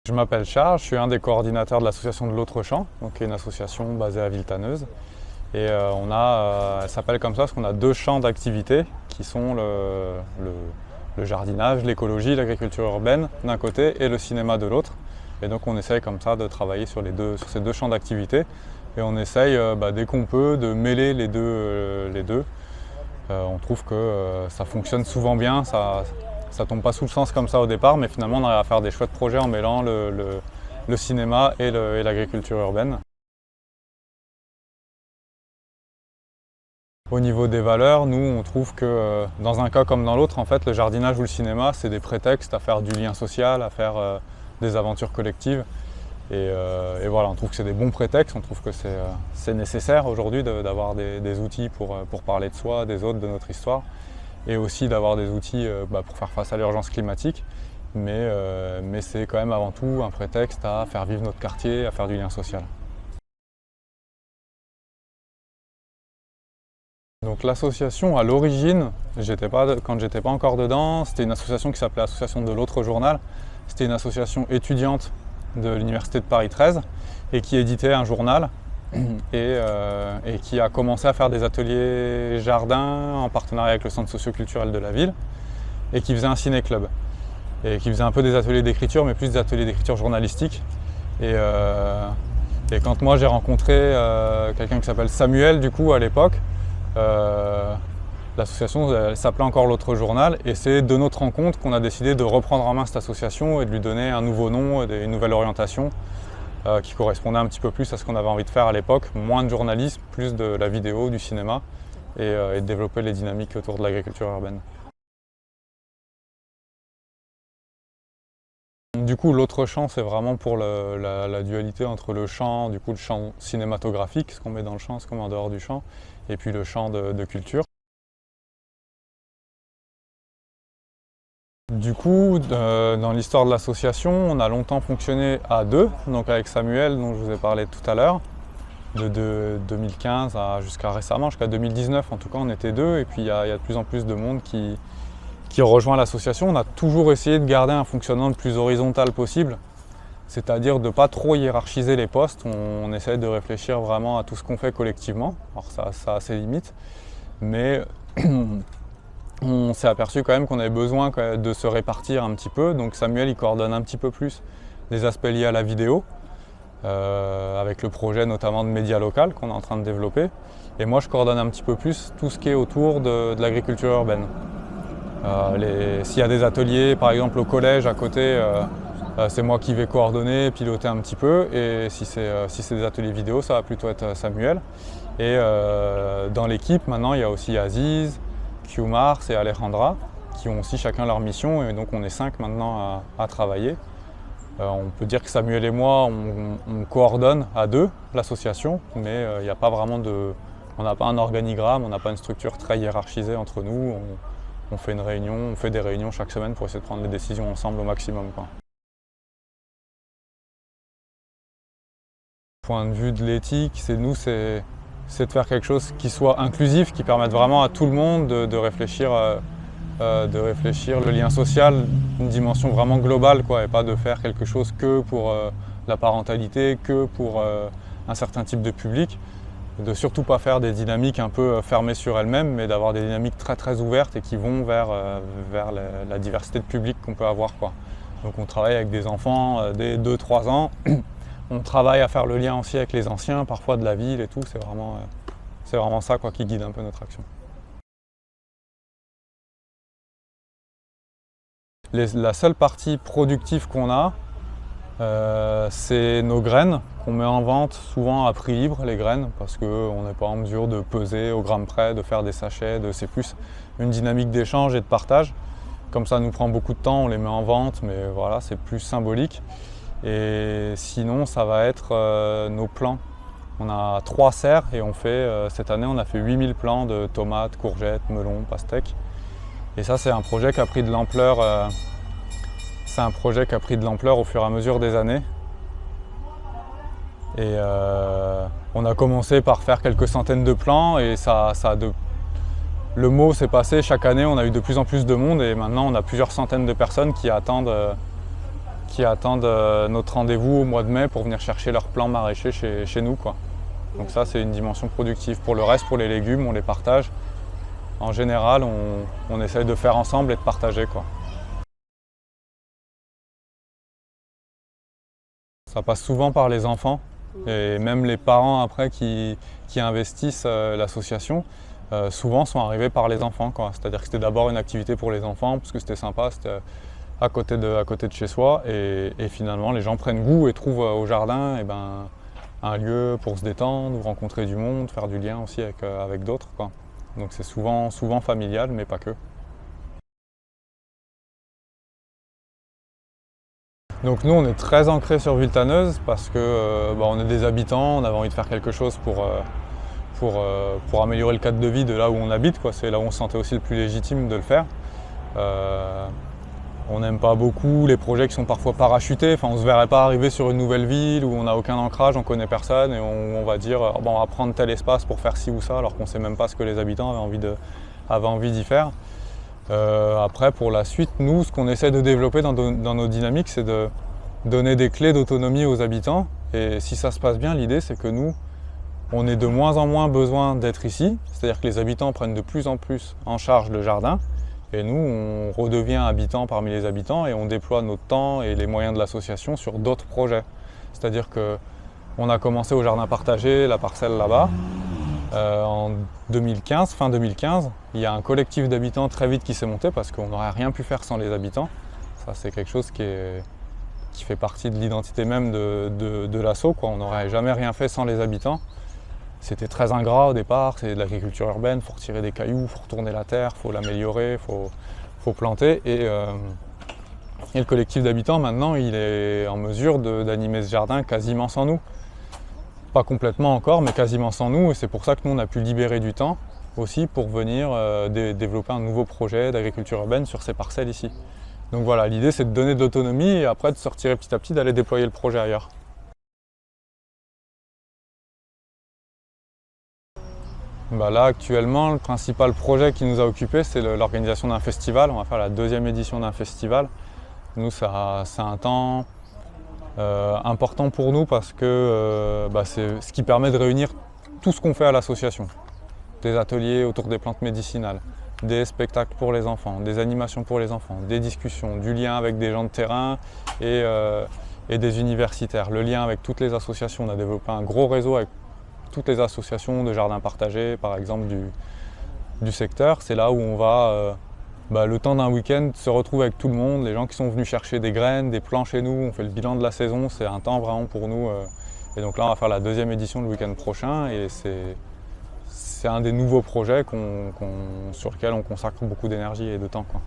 Je m'appelle Charles, je suis un des coordinateurs de l'association de l'Autre Champ, donc qui est une association basée à Villetaneuse. Et elle s'appelle comme ça parce qu'on a deux champs d'activité qui sont le jardinage, l'écologie, l'agriculture urbaine d'un côté et le cinéma de l'autre. Et donc on essaye comme ça de travailler sur ces deux champs d'activité et on essaye dès qu'on peut de mêler les deux. On trouve que ça fonctionne souvent bien. Ça tombe pas sous le sens comme ça au départ, mais finalement on arrive à faire des chouettes projets en mêlant le cinéma et l'agriculture urbaine. Au niveau des valeurs, nous on trouve que dans un cas comme dans l'autre, en fait, le jardinage ou le cinéma, c'est des prétextes à faire du lien social, à faire des aventures collectives. Et voilà, on trouve que c'est des bons prétextes, on trouve que c'est nécessaire aujourd'hui d'avoir des outils pour parler de soi, des autres, de notre histoire. Et aussi d'avoir des outils pour faire face à l'urgence climatique. Mais c'est quand même avant tout un prétexte à faire vivre notre quartier, à faire du lien social. Donc l'association, à l'origine, quand j'étais pas encore dedans, c'était une association qui s'appelait Association de l'Autre Journal. C'était une association étudiante de l'Université de Paris 13 et qui éditait un journal. Et qui a commencé à faire des ateliers jardin en partenariat avec le centre socio-culturel de la ville et qui faisait un ciné-club et qui faisait un peu des ateliers d'écriture mais plus des ateliers d'écriture journalistique et quand moi j'ai rencontré quelqu'un qui s'appelle Samuel du coup à l'époque, l'association s'appelait encore l'Autre Journal et c'est de notre rencontre qu'on a décidé de reprendre en main cette association et de lui donner un nouveau nom et une nouvelle orientation qui correspondait un petit peu plus à ce qu'on avait envie de faire à l'époque, moins de journalisme, plus de la vidéo, du cinéma et de développer les dynamiques autour de l'agriculture urbaine. Du coup, l'autre champ, c'est vraiment pour la dualité entre le champ cinématographique, ce qu'on met dans le champ, ce qu'on met en dehors du champ, et puis le champ de culture. Du coup, dans l'histoire de l'association, on a longtemps fonctionné à deux, donc avec Samuel dont je vous ai parlé tout à l'heure, de 2015 jusqu'à récemment, jusqu'à 2019 en tout cas, on était deux, et puis il y a de plus en plus de monde qui rejoint l'association. On a toujours essayé de garder un fonctionnement le plus horizontal possible, c'est-à-dire de ne pas trop hiérarchiser les postes. On essaie de réfléchir vraiment à tout ce qu'on fait collectivement, alors ça a ses limites, mais on s'est aperçu quand même qu'on avait besoin de se répartir un petit peu. Donc Samuel il coordonne un petit peu plus les aspects liés à la vidéo, avec le projet notamment de médias local qu'on est en train de développer. Et moi je coordonne un petit peu plus tout ce qui est autour de l'agriculture urbaine. S'il y a des ateliers par exemple au collège à côté, c'est moi qui vais coordonner, piloter un petit peu. Et si c'est des ateliers vidéo, ça va plutôt être Samuel. Et dans l'équipe maintenant il y a aussi Aziz, Qmars et Alejandra qui ont aussi chacun leur mission et donc on est 5 maintenant à travailler. On peut dire que Samuel et moi on coordonne à deux l'association, mais il n'y a pas vraiment on n'a pas un organigramme, on n'a pas une structure très hiérarchisée entre nous. On fait des réunions chaque semaine pour essayer de prendre les décisions ensemble au maximum, quoi. Point de vue de l'éthique, c'est de faire quelque chose qui soit inclusif, qui permette vraiment à tout le monde de réfléchir le lien social, une dimension vraiment globale, quoi, et pas de faire quelque chose que pour la parentalité, que pour un certain type de public. De surtout pas faire des dynamiques un peu fermées sur elles-mêmes, mais d'avoir des dynamiques très très ouvertes et qui vont vers la diversité de public qu'on peut avoir, quoi. Donc on travaille avec des enfants dès 2-3 ans. On travaille à faire le lien aussi avec les anciens, parfois de la ville et tout. C'est vraiment ça, quoi, qui guide un peu notre action. La seule partie productive qu'on a, c'est nos graines qu'on met en vente souvent à prix libre, les graines, parce qu'on n'est pas en mesure de peser au gramme près, de faire des sachets, c'est plus une dynamique d'échange et de partage. Comme ça nous prend beaucoup de temps, on les met en vente, mais voilà, c'est plus symbolique. Et sinon, ça va être nos plants. On a 3 serres et cette année, on a fait 8000 plants de tomates, courgettes, melons, pastèques. Et ça, c'est un projet qui a pris de l'ampleur C'est un projet qui a pris de l'ampleur au fur et à mesure des années. Et on a commencé par faire quelques centaines de plans et le mot s'est passé. Chaque année, on a eu de plus en plus de monde et maintenant on a plusieurs centaines de personnes qui attendent notre rendez-vous au mois de mai pour venir chercher leurs plants maraîchers chez nous, quoi. Donc ça, c'est une dimension productive. Pour le reste, pour les légumes, on les partage. En général, on essaye de faire ensemble et de partager, quoi. Ça passe souvent par les enfants et même les parents après qui investissent l'association, souvent sont arrivés par les enfants, quoi. C'est-à-dire que c'était d'abord une activité pour les enfants parce que c'était sympa, c'était à côté de chez soi et finalement les gens prennent goût et trouvent au jardin un lieu pour se détendre, rencontrer du monde, faire du lien aussi avec d'autres, quoi. Donc c'est souvent familial mais pas que. Donc nous, on est très ancré sur Villetaneuse parce que on est des habitants, on avait envie de faire quelque chose pour améliorer le cadre de vie de là où on habite, quoi. C'est là où on se sentait aussi le plus légitime de le faire. On n'aime pas beaucoup les projets qui sont parfois parachutés. Enfin, on ne se verrait pas arriver sur une nouvelle ville où on n'a aucun ancrage, on ne connaît personne et on va dire on va prendre tel espace pour faire ci ou ça alors qu'on ne sait même pas ce que les habitants avaient envie d'y faire. Après, pour la suite, nous, ce qu'on essaie de développer dans nos dynamiques, c'est de donner des clés d'autonomie aux habitants. Et si ça se passe bien, l'idée, c'est que nous, on ait de moins en moins besoin d'être ici. C'est-à-dire que les habitants prennent de plus en plus en charge le jardin. Et nous, on redevient habitants parmi les habitants et on déploie notre temps et les moyens de l'association sur d'autres projets. C'est-à-dire qu'on a commencé au jardin partagé, la parcelle là-bas. En 2015, fin 2015, il y a un collectif d'habitants très vite qui s'est monté parce qu'on n'aurait rien pu faire sans les habitants. Ça, c'est quelque chose qui fait partie de l'identité même de l'asso, quoi. On n'aurait jamais rien fait sans les habitants. C'était très ingrat au départ, c'est de l'agriculture urbaine, il faut retirer des cailloux, il faut retourner la terre, il faut l'améliorer, il faut planter. Et le collectif d'habitants, maintenant, il est en mesure d'animer ce jardin quasiment sans nous. Pas complètement encore, mais quasiment sans nous. Et c'est pour ça que nous, on a pu libérer du temps aussi pour venir développer un nouveau projet d'agriculture urbaine sur ces parcelles ici. Donc voilà, l'idée, c'est de donner de l'autonomie et après de sortir petit à petit, d'aller déployer le projet ailleurs. Là, actuellement, le principal projet qui nous a occupé, c'est l'organisation d'un festival. On va faire la 2e édition d'un festival. Nous, c'est un temps important pour nous parce que c'est ce qui permet de réunir tout ce qu'on fait à l'association. Des ateliers autour des plantes médicinales, des spectacles pour les enfants, des animations pour les enfants, des discussions, du lien avec des gens de terrain et des universitaires. Le lien avec toutes les associations. On a développé un gros réseau avec toutes les associations de jardins partagés, par exemple du secteur. C'est là où on va, le temps d'un week-end, se retrouver avec tout le monde, les gens qui sont venus chercher des graines, des plants chez nous, on fait le bilan de la saison, c'est un temps vraiment pour nous. Et donc là, on va faire la 2e édition le week-end prochain et c'est un des nouveaux projets sur lequel on consacre beaucoup d'énergie et de temps, quoi.